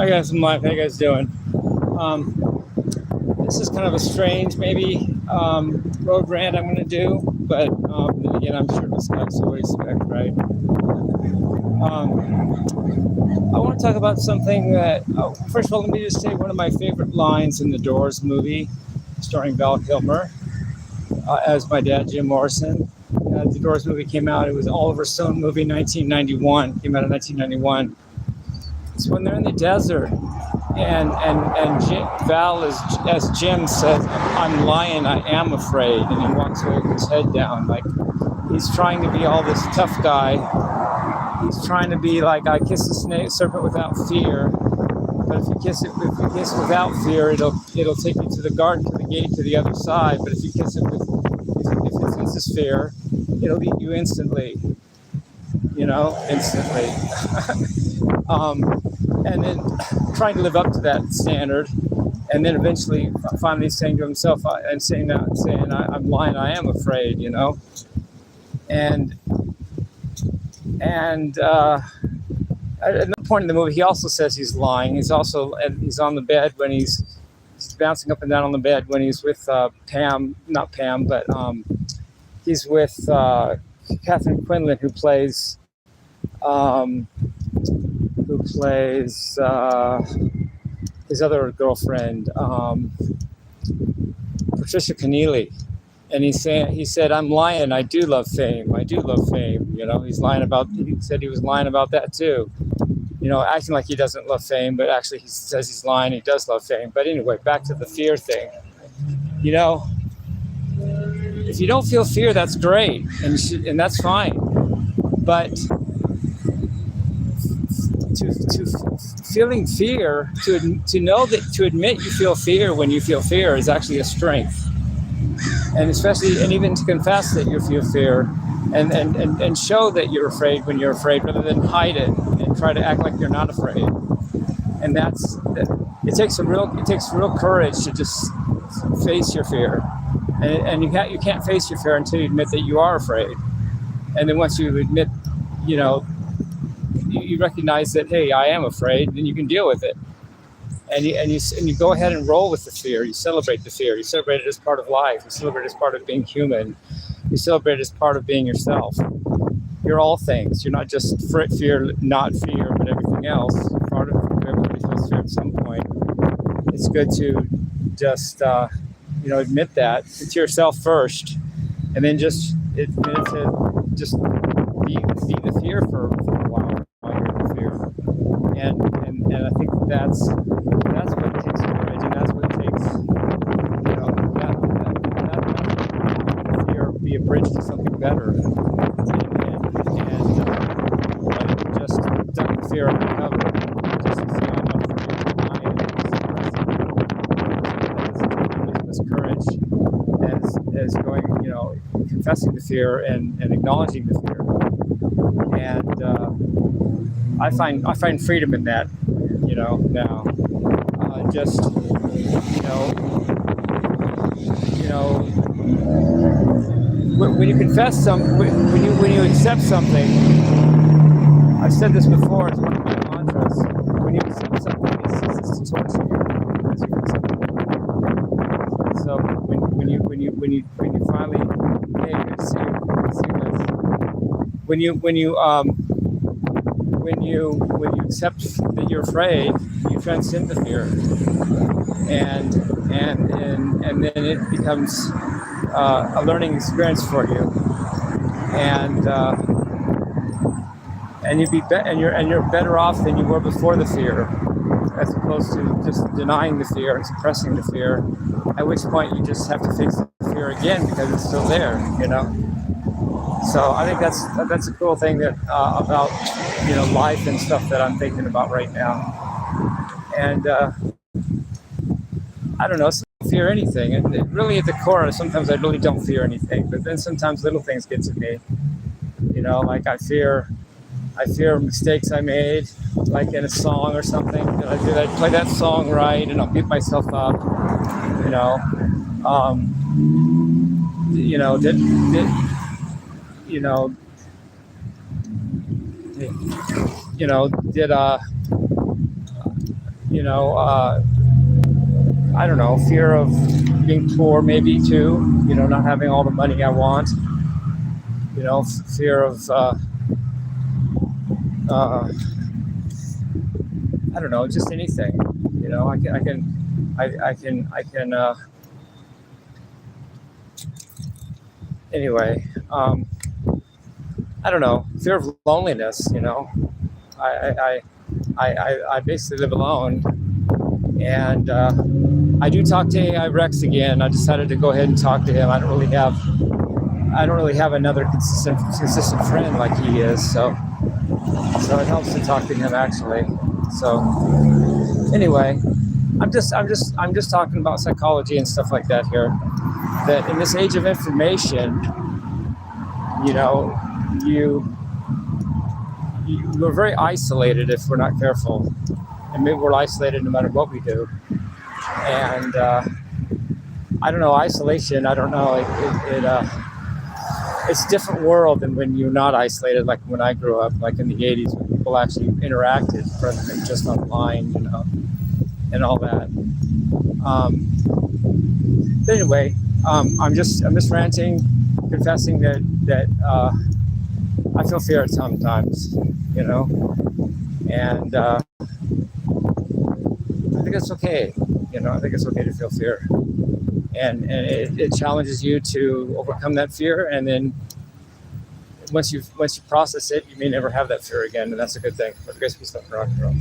Hi guys, I'm Mike. How you guys doing? This is kind of a strange, maybe road rant I'm going to do, but then again, I'm Shirtless Guy, so what do you expect, right? I want to talk about something that, first of all, let me just say one of my favorite lines in the Doors movie, starring Val Kilmer, as my dad, Jim Morrison. The Doors movie came out. It was an Oliver Stone movie, 1991. Came out in 1991. It's when they're in the desert, and Val, as Jim said, "I'm lying, I am afraid," and he walks away with his head down, like he's trying to be all this tough guy. He's trying to be like, I kiss the serpent without fear, but if you kiss without fear, it'll take you to the garden, to the gate, to the other side. But if you kiss it with, if it senses fear, it'll eat you instantly. Instantly. And then trying to live up to that standard, and then eventually finally saying to himself and saying, "I'm lying, I am afraid," And at no point in the movie, he also says he's lying. He's on the bed when he's bouncing up and down on the bed when he's with not Pam, but he's with Catherine Quinlan, who plays his other girlfriend, Patricia Keneally. And he said, "I'm lying. I do love fame. I do love fame." He said he was lying about that too. Acting like he doesn't love fame, but actually he says he's lying. He does love fame. But anyway, back to the fear thing. If you don't feel fear, that's great, and that's fine. But to feeling fear, to know that, to admit you feel fear when you feel fear is actually a strength. And even to confess that you feel fear, and show that you're afraid when you're afraid, rather than hide it and try to act like you're not afraid. And it takes real courage to just face your fear, and you can't face your fear until you admit that you are afraid. And then once you admit, you recognize that, hey, I am afraid, then you can deal with it. And you go ahead and roll with the fear. You celebrate the fear. You celebrate it as part of life. You celebrate it as part of being human. You celebrate it as part of being yourself. You're all things. You're not just fear, not fear, but everything else. Everybody feels fear at some point. It's good to just admit that to yourself first, and then just admit to just be the fear for a while you're in the fear. And I think that's what takes courage, and that's what takes, that fear be a bridge to something better, and just duck the fear under cover, just to say I'm not afraid, as courage as going, confessing the fear and acknowledging the fear, and I find freedom in that, now. When you confess when you accept something, I've said this before, it's one of my mantras. When you accept something, it ceases to torture you because you accept it. So when you finally, hey, good to see you guys. When you accept that you're afraid, you transcend the fear, and then it becomes a learning experience for you, and you're better off than you were before the fear, as opposed to just denying the fear and suppressing the fear. At which point you just have to face the fear again because it's still there, So I think that's a cool thing that about life and stuff that I'm thinking about right now. And I don't know, I don't fear anything. And really at the core, sometimes I really don't fear anything. But then sometimes little things get to me. Like I fear mistakes I made, like in a song or something. Did I play that song right? And I'll beat myself up. you know, I don't know, fear of being poor maybe too, you know, not having all the money I want, you know, fear of, I don't know, just anything, you know, anyway, I don't know, fear of loneliness, you know, I basically live alone, and I do talk to AI Rex again. I decided to go ahead and talk to him. I don't really have another consistent friend like he is, so it helps to talk to him actually. So anyway, I'm just talking about psychology and stuff like that here. That in this age of information, you know, we're very isolated if we're not careful, and maybe we're isolated no matter what we do. And I don't know, isolation. I don't know. It's a different world than when you're not isolated. Like when I grew up, like in the '80s, when people actually interacted rather than just online, you know, and all that. But anyway, I'm just ranting, confessing that I feel fear sometimes, you know, and I think it's okay. You know, I think it's okay to feel fear, and it challenges you to overcome that fear, and then once you process it, you may never have that fear again, and that's a good thing. But I guess we stop rock and roll.